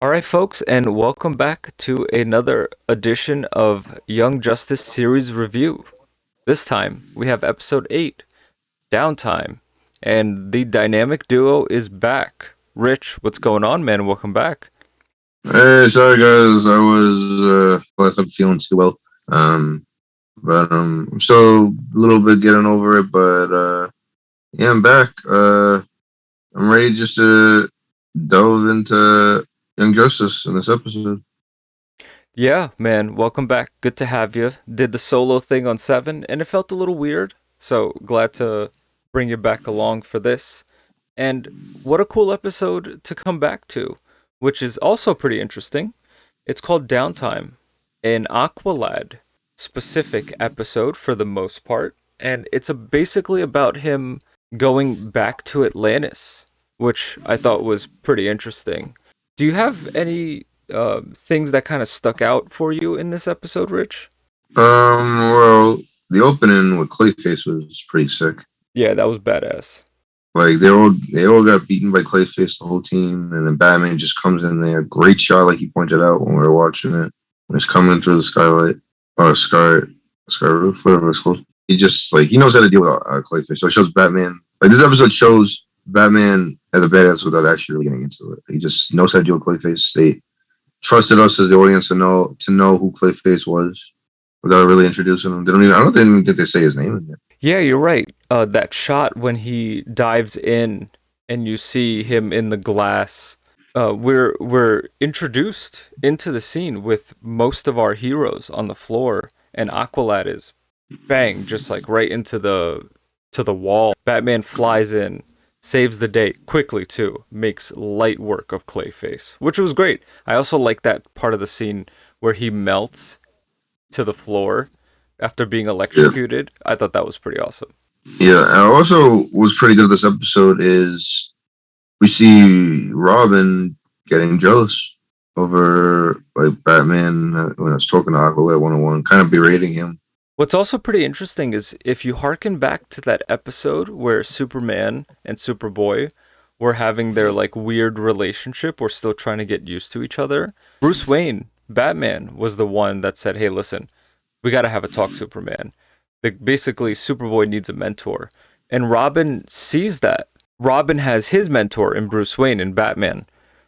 All right, folks, and welcome back to another edition of Young Justice Series Review. This time, we have episode 8, Downtime, and the dynamic duo is back. Rich, what's going on, man? Welcome back. Hey, sorry guys, I was last up feeling too well. But I'm still a little bit getting over it, but yeah, I'm back. I'm ready just to delve into Young Justice in this episode. Yeah, man, welcome back. Good to have you. Did the solo thing on 7, and it felt a little weird, so glad to bring you back along for this. And what a cool episode to come back to, which is also pretty interesting. It's called Downtime, an Aqualad specific episode for the most part, and it's basically about him going back to Atlantis, which I thought was pretty interesting. Do you have any things that kind of stuck out for you in this episode, Rich? Well, the opening with Clayface was pretty sick. Yeah, that was badass. Like they all got beaten by Clayface, the whole team, and then Batman just comes in there. Great shot, like you pointed out when we were watching it. When he's coming through the skylight, sky roof, whatever it's called. He knows how to deal with Clayface. So it shows Batman. Like this episode shows Batman as a badass without actually really getting into it. He just knows how to deal with Clayface. They trusted us as the audience to know who Clayface was without really introducing him. I don't even think they say his name in there. Yeah, you're right. That shot when he dives in and you see him in the glass. We're introduced into the scene with most of our heroes on the floor, and Aqualad is bang just like right into the wall. Batman flies in, saves the day quickly too, makes light work of Clayface, which was great. I also like that part of the scene where he melts to the floor after being electrocuted. I thought that was pretty awesome. Yeah, and also was pretty good this episode is we see Robin getting jealous over like Batman when I was talking to Aqualad 101, kind of berating him. What's also pretty interesting is if you harken back to that episode where Superman and Superboy were having their like weird relationship, or still trying to get used to each other. Bruce Wayne, Batman, was the one that said, "Hey, listen, we got to have a talk, Superman. Basically, Superboy needs a mentor." And Robin sees that. Robin has his mentor in Bruce Wayne and Batman.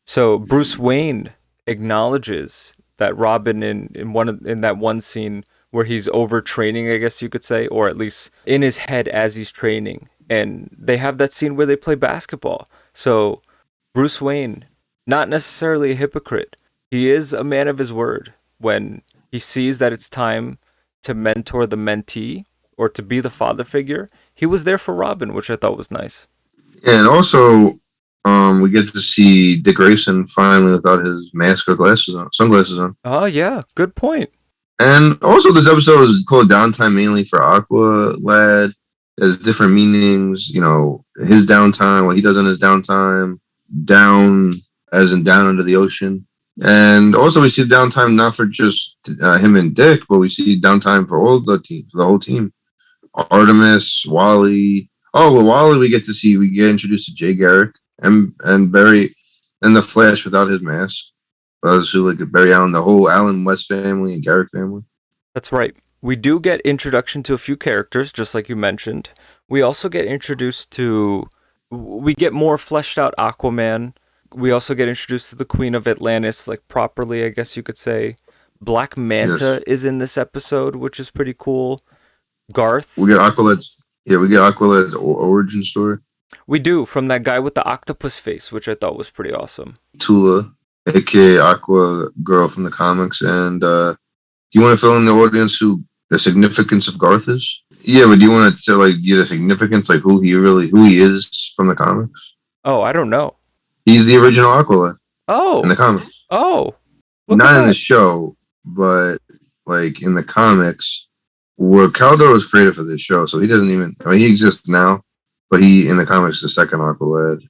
So Bruce Wayne acknowledges that Robin in that one scene where he's overtraining, I guess you could say, or at least in his head as he's training. And they have that scene where they play basketball. So Bruce Wayne, not necessarily a hypocrite. He is a man of his word when he sees that it's time to mentor the mentee or to be the father figure. He was there for Robin, which I thought was nice. And also, we get to see Dick Grayson finally without his mask or sunglasses on. Oh, yeah. Good point. And also, this episode is called Downtime mainly for Aqualad. There's different meanings, his downtime, what he does in his downtime, down as in down under the ocean. And also, we see downtime not for just him and Dick, but we see downtime for all the team, for the whole team. Artemis, Wally. Oh, well, Wally, we get introduced to Jay Garrick and Barry and the Flash without his mask. Others who like Barry Allen, the whole Allen West family and Garrick family. That's right. We do get introduction to a few characters, just like you mentioned. We also get we get more fleshed out Aquaman. We also get introduced to the Queen of Atlantis, like properly, I guess you could say. Black Manta is in this episode, which is pretty cool. Garth. We get Aqualad's origin story. We do, from that guy with the octopus face, which I thought was pretty awesome. Tula, aka Aqua Girl from the comics. And do you want to fill in the audience who the significance of Garth is? Yeah, but do you want to get a significance, like who he is from the comics? Oh, I don't know. He's the original Aqualad. Oh. In the comics. Oh. Not in the show, but like in the comics, where Caldor was created for this show, so he doesn't even. I mean, he exists now, but he in the comics is the second Aqualad,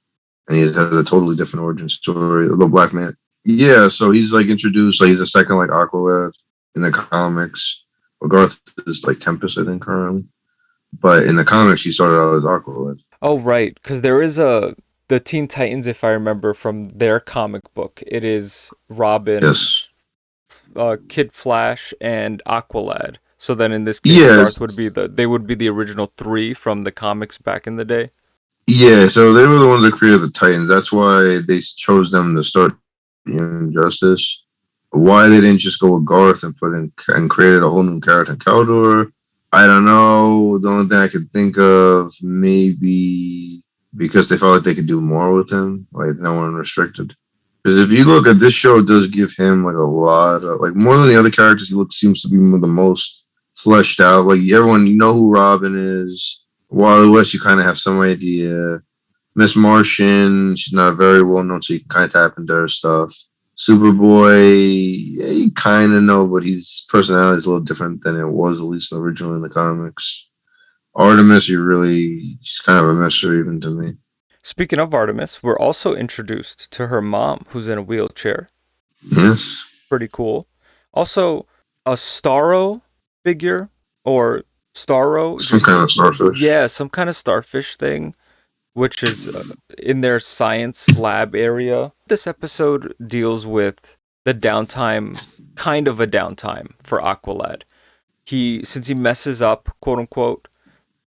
and he has a totally different origin story. The Black Man. Yeah, so he's like introduced. He's a second like Aqualad in the comics. Well, Garth is like Tempest, I think, currently. But in the comics, he started out as Aqualad. Oh, right, because there is a the Teen Titans, if I remember from their comic book, it is Robin, Yes. Kid Flash, and Aqualad. So then in this case, Garth Yes. would be they would be the original three from the comics back in the day. Yeah, so they were the ones that created the Titans. That's why they chose them to start Injustice. Why they didn't just go with Garth and put in and created a whole new character in Caldor, I don't know. The only thing I could think of, maybe because they felt like they could do more with him, like no one restricted. Because if you look at this show, it does give him like a lot of like more than the other characters. He looks seems to be the most fleshed out. Like everyone, you know who Robin is. Wally West, you kind of have some idea. Miss Martian, she's not very well known, so you can kind of tap into her stuff. Superboy, yeah, you kind of know, but his personality is a little different than it was, at least originally in the comics. Artemis, you really, she's kind of a mystery even to me. Speaking of Artemis, we're also introduced to her mom, who's in a wheelchair. Yes, Pretty cool. Also, a Starro figure or Starro, some just kind of starfish. yeah, some kind of starfish thing, which is in their science lab area. This episode deals with the downtime, kind of a downtime for Aqualad. Since he messes up, quote unquote,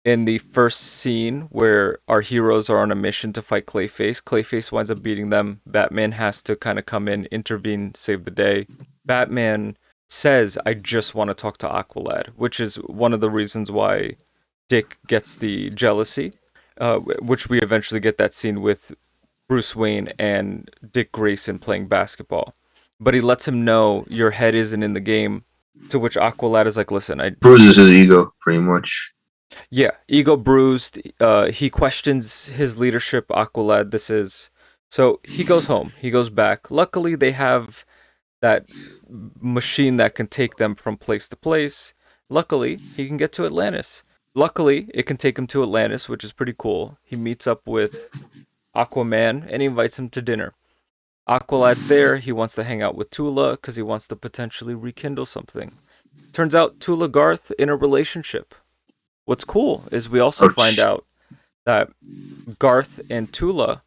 in the first scene where our heroes are on a mission to fight Clayface. Clayface winds up beating them. Batman has to kind of come in, intervene, save the day. Batman says, I just want to talk to Aqualad, which is one of the reasons why Dick gets the jealousy, which we eventually get that scene with Bruce Wayne and Dick Grayson playing basketball. But he lets him know your head isn't in the game. To which Aqualad is like, listen, Bruises his ego, pretty much. yeah, ego bruised. He questions his leadership. Aqualad, this is. So he goes home. He goes back. Luckily, they have that machine that can take them from place to place. Luckily, he can get to Atlantis. Luckily, it can take him to Atlantis, which is pretty cool. He meets up with Aquaman and he invites him to dinner. Aqualad's there. He wants to hang out with Tula because he wants to potentially rekindle something. Turns out Tula Garth in a relationship. What's cool is we also find Ouch. out that Garth and Tula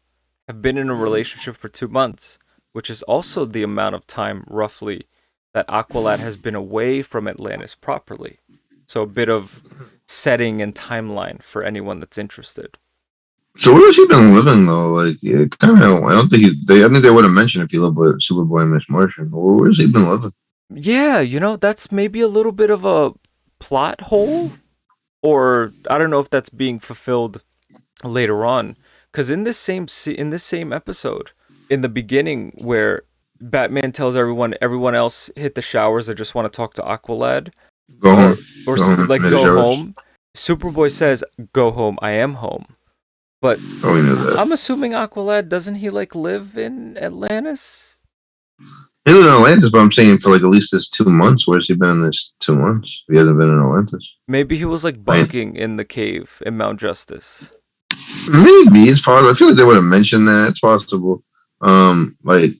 have been in a relationship for 2 months, which is also the amount of time, roughly, that Aqualad has been away from Atlantis properly. So a bit of setting and timeline for anyone that's interested. So where has he been living though? Like, yeah, kind of. I don't think I think they would have mentioned if he lived with Superboy and Miss Martian. Where's he been living? Yeah, that's maybe a little bit of a plot hole, or I don't know if that's being fulfilled later on, because in this same episode, in the beginning, where Batman tells everyone else hit the showers, I just want to talk to Aqualad, Go home. or Go home. like His go showers. home. Superboy says, "Go home, I am home." But Oh, we knew that. I'm assuming Aqualad doesn't he like live in Atlantis? He was in Atlantis, but I'm saying for like at least this 2 months. Where's he been in this 2 months? He hasn't been in Atlantis. Maybe he was like I mean, bunking in the cave in Mount Justice. maybe it's possible. I feel like they would have mentioned that. It's possible. Like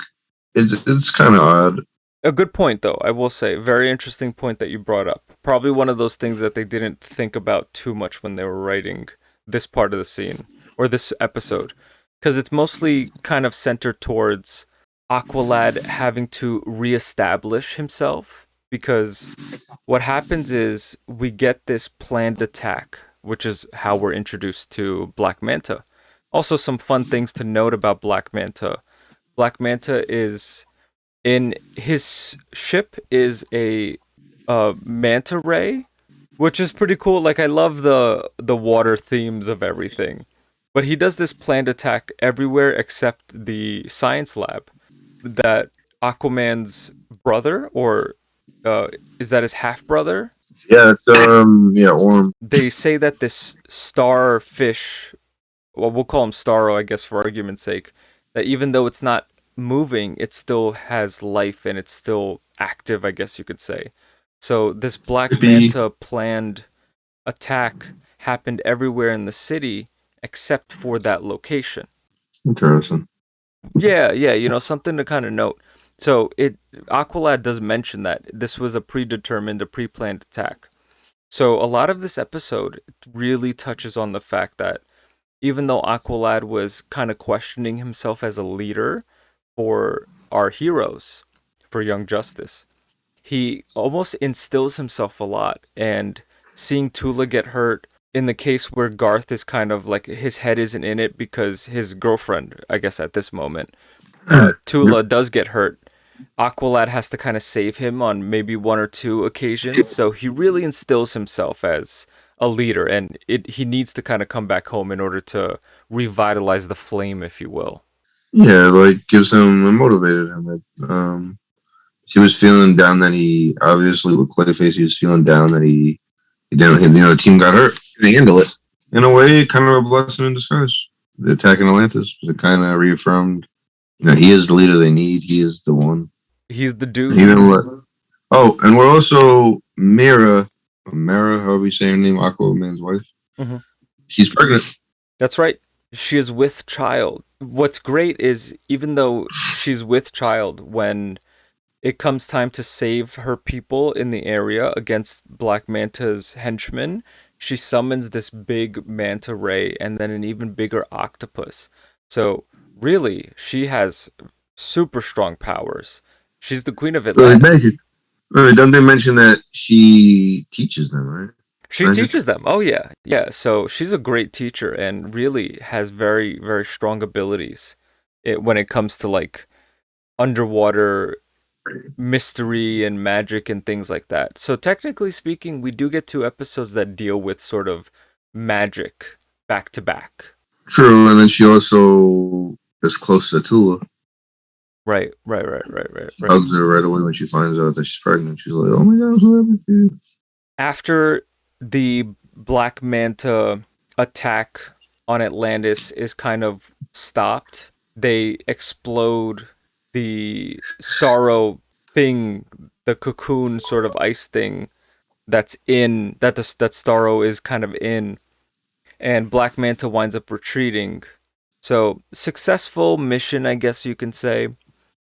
it's kind of odd. A good point, though, I will say. Very interesting point that you brought up. Probably one of those things that they didn't think about too much when they were writing this part of the scene or this episode. Because it's mostly kind of centered towards Aqualad having to reestablish himself. Because what happens is we get this planned attack, which is how we're introduced to Black Manta. Also, some fun things to note about Black Manta. Black Manta is in his ship is a manta ray, which is pretty cool. Like I love the water themes of everything. But he does this planned attack everywhere except the science lab. That Aquaman's brother, or uh, is that his half brother? Yeah, it's yeah, Orm. They say that this starfish, well, we'll call him Starro, I guess, for argument's sake, that even though it's not moving, it still has life and it's still active, I guess you could say. So this Black Could be Manta planned attack happened everywhere in the city except for that location. interesting. Yeah, yeah, something to kind of note. So it Aqualad does mention that this was a predetermined, a pre-planned attack. So a lot of this episode really touches on the fact that even though Aqualad was kind of questioning himself as a leader for our heroes, for Young Justice, he almost instills himself a lot. And seeing Tula get hurt in the case where Garth is kind of like his head isn't in it because his girlfriend, I guess at this moment, Yep. Tula does get hurt. Aqualad has to kind of save him on maybe one or two occasions, so he really instills himself as a leader, and he needs to kind of come back home in order to revitalize the flame, if you will. Yeah, like gives him and motivated him. He was feeling down that he obviously with Clayface, he was feeling down that he didn't. The team got hurt. He didn't handle it in a way, kind of a blessing in disguise. The attack in Atlantis, it kind of reaffirmed. He is the leader they need. He is the one. He's the He dude. even let. Oh, and we're also Mera, however you say her name, Aquaman's wife. Hmm. She's pregnant. That's right. She is with child. What's great is even though she's with child, when it comes time to save her people in the area against Black Manta's henchmen, she summons this big manta ray and then an even bigger octopus. So, really, she has super strong powers. She's the queen of Really basic. Atlantis. Don't they mention that she teaches them, right? She Magic. teaches them. Oh, yeah. Yeah. So, she's a great teacher and really has very, very strong abilities when it comes to like underwater mystery and magic and things like that. So technically speaking, we do get two episodes that deal with sort of magic back to back. True, and then she also is close to Tula. Right, right, right, right, right, She right. hugs her right away when she finds out that she's pregnant. She's like, "Oh my god, I'm so happy for you." After the Black Manta attack on Atlantis is kind of stopped, they explode the Starro thing, the cocoon sort of ice thing that's in that Starro is kind of in, and Black Manta winds up retreating. So, successful mission, I guess you can say.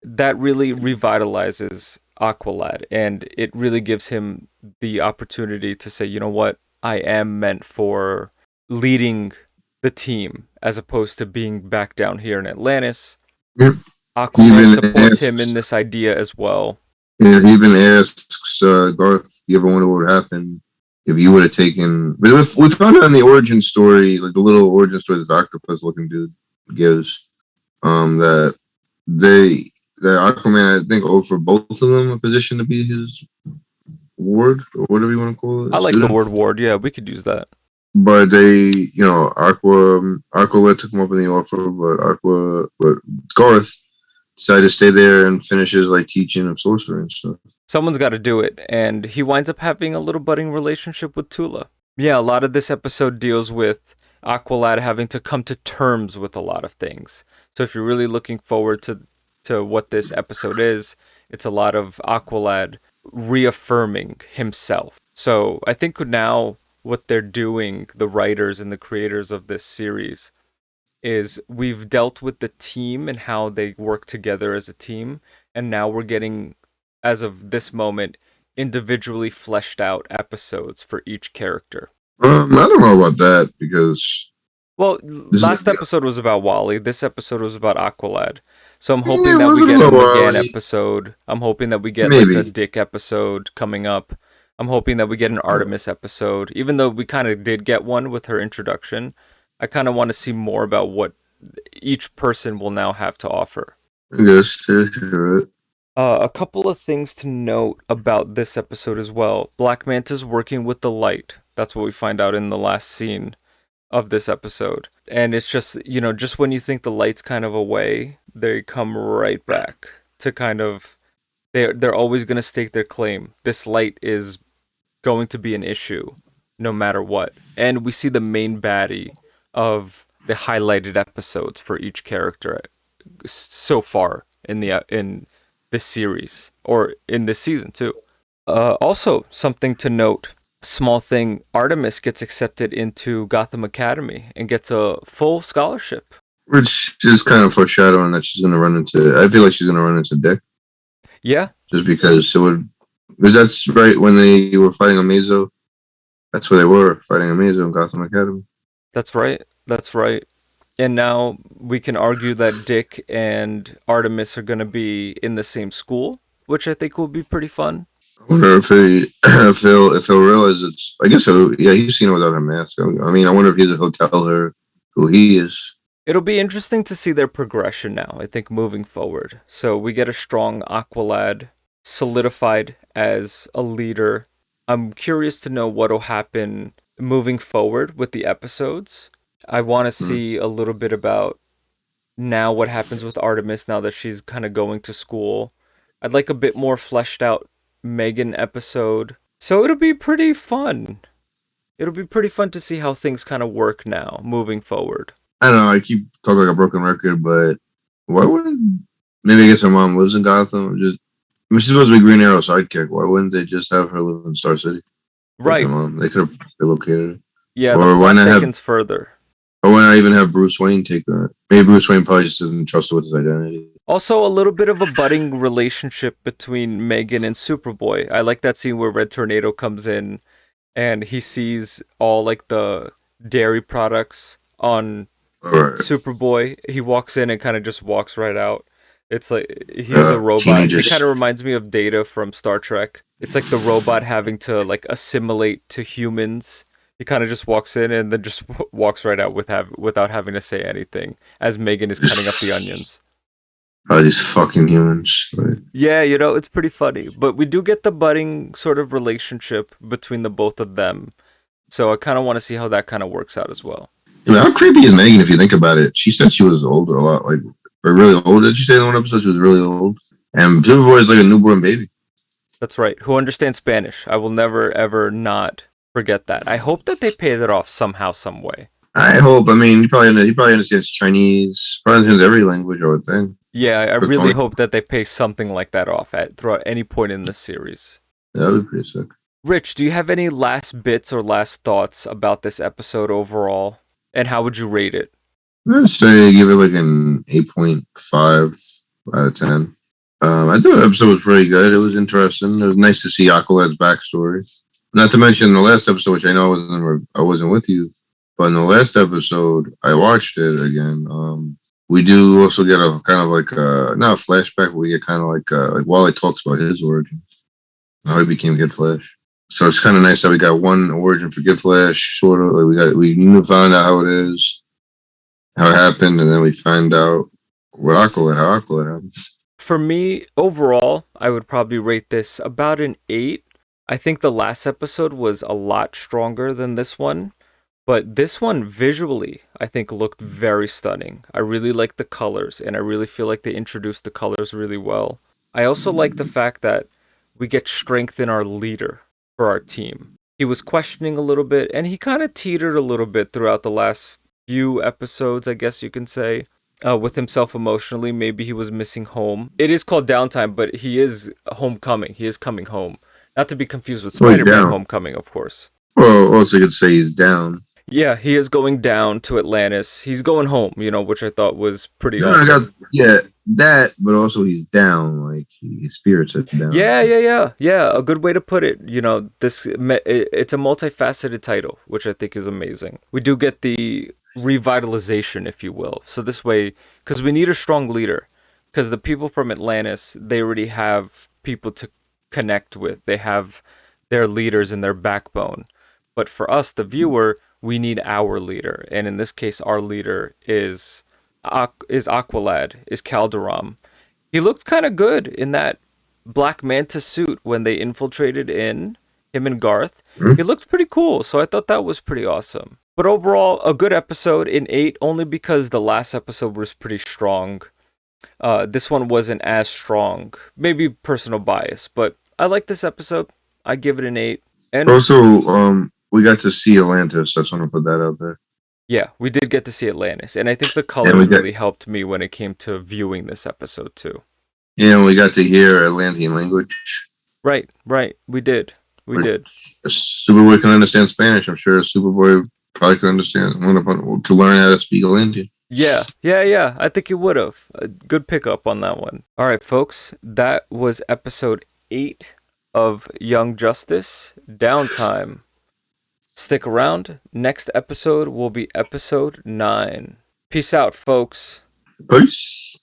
That really revitalizes Aqualad, and it really gives him the opportunity to say, you know what, I am meant for leading the team as opposed to being back down here in Atlantis. Yep. He Aquaman even supports him in asks, this idea as well. yeah, he even asks Garth, "You ever wonder what would happen if you would have taken?" But we found out in the origin story, like the little origin story this octopus looking dude gives, that they that Aquaman I think offered both of them a position to be his ward or whatever you want to call it, I a like the student. word ward. Yeah, we could use that. But Aqua took him up in the offer, but Garth decided to stay there and finish his like teaching of sorcery and stuff. Someone's got to do it, and he winds up having a little budding relationship with Tula. Yeah, a lot of this episode deals with Aqualad having to come to terms with a lot of things. So if you're really looking forward to what this episode is, it's a lot of Aqualad reaffirming himself. So I think now what they're doing, the writers and the creators of this series, is we've dealt with the team and how they work together as a team, and now we're getting, as of this moment, individually fleshed out episodes for each character. I don't know about that because Well, this is last episode was about Wally. This episode was about Aqualad. So I'm hoping yeah, it that we wasn't get a about McGann Wally. episode. I'm hoping that we get like a Maybe Dick episode coming up. I'm hoping that we get an Artemis episode. Even though we kind of did get one with her introduction, I kind of want to see more about what each person will now have to offer. I guess you're right. A couple of things to note about this episode as well. Black Manta's working with the light. That's what we find out in the last scene of this episode. And it's just, just when you think the light's kind of away, they come right back to kind of they're always going to stake their claim. This light is going to be an issue no matter what. And we see the main baddie of the highlighted episodes for each character so far in this series or in this season too. Also, something to note, small thing, Artemis gets accepted into Gotham Academy and gets a full scholarship. Which is kind of foreshadowing that she's going to run into. I feel like she's going to run into Dick. Yeah. Just because it would. Because that's right when they were fighting Amazo. That's where they were fighting Amazo in Gotham Academy. That's right. That's right. And now we can argue that Dick and Artemis are going to be in the same school, which I think will be pretty fun. I wonder if if he'll realize it's. I guess yeah, he's seen it without a mask. I mean, I wonder if he'll tell her who he is. It'll be interesting to see their progression now, I think, moving forward. So we get a strong Aqualad solidified as a leader. I'm curious to know what'll happen moving forward with the episodes. I want to Hmm. see a little bit about now what happens with Artemis now that she's kind of going to school. I'd like a bit more fleshed out Megan episode. So it'll be pretty fun. It'll be pretty fun to see how things kind of work now moving forward. I don't know. I keep talking like a broken record, but why wouldn't? Maybe I guess her mom lives in Gotham. I mean, she's supposed to be Green Arrow sidekick. Why wouldn't they just have her live in Star City with her Right. mom? They could have relocated Yeah, her, the or why plot not have? thickens further. Or why not even have Bruce Wayne take her? Maybe Bruce Wayne probably just doesn't trust her with his identity. Also, a little bit of a budding relationship between Megan and Superboy. I like that scene where Red Tornado comes in and he sees all like the dairy products on All right, Superboy. He walks in and kind of just walks right out. It's like he's the robot. It kind teenagers. of reminds me of Data from Star Trek. It's like the robot having to like assimilate to humans. He kind of just walks in and then just walks right out without having to say anything as Megan is cutting up the onions. All these fucking humans. Like, Yeah, it's pretty funny. But we do get the budding sort of relationship between the both of them. So I kind of want to see how that kind of works out as well. I mean, how creepy is Megan if you think about it? She said she was older a lot, like or really old. Did she say in one episode she was really old? And Superboy is like a newborn baby. That's right. Who understands Spanish? I will never ever not forget that. I hope that they pay that off somehow, some way. I hope. I mean, he probably understands Chinese. Probably understands every language, I would think. Yeah, I For really 20, hope that they pay something like that off at throughout any point in this series. that would be pretty sick. Rich, do you have any last bits or last thoughts about this episode overall? And how would you rate it? I'd say give it like an 8.5 out of 10. I thought the episode was pretty good. It was interesting. It was nice to see Aqualad's backstory. Not to mention the last episode, which I know I wasn't with you, but in the last episode I watched it again. We do also get a kind of like not a flashback, but we get kind of like Wally talks about his origin, how he became Kid Flash. So it's kind of nice that we got one origin for Kid Flash, sort of. Like we found out how it is, how it happened, and then we find out how Aqualad happened. For me, overall, I would probably rate this about an 8. I think the last episode was a lot stronger than this one, but this one visually, I think, looked very stunning. I really like the colors, and I really feel like they introduced the colors really well. I also like the fact that we get strength in our leader for our team. He was questioning a little bit, and he kind of teetered a little bit throughout the last few episodes, I guess you can say. With himself emotionally, maybe he was missing home. It is called Downtime, but he is homecoming. He is coming home. Not to be confused with Well, he's Spider-Man down. Homecoming, of course. Well, also you could say he's down. Yeah, he is going down to Atlantis. He's going home, which I thought was pretty No, I got awesome. that, but also he's down. Like his spirits are down. Yeah. A good way to put it. It's a multifaceted title, which I think is amazing. We do get the revitalization, if you will. So this way, because we need a strong leader, because the people from Atlantis, they already have people to connect with. They have their leaders and their backbone. But for us, the viewer, we need our leader, and in this case, our leader is Aqualad, is Calderon. He looked kind of good in that Black Manta suit when they infiltrated in him and Garth. Hmm? He looked pretty cool, so I thought that was pretty awesome. But overall, a good episode in 8, only because the last episode was pretty strong. This one wasn't as strong. Maybe personal bias, but I like this episode. I give it an 8. And Also, we got to see Atlantis. I just want to put that out there. yeah, we did get to see Atlantis, and I think the And we colors got really helped me when it came to viewing this episode too. we got to hear Atlantean language. Right. We did. We Like, did. Superboy can understand Spanish. I'm sure Superboy probably could understand to learn how to speak Atlantean. Yeah. I think you would have. A good pickup on that one. All right, folks. That was episode 8 of Young Justice Downtime. Stick around. Next episode will be episode 9. Peace out, folks. Peace.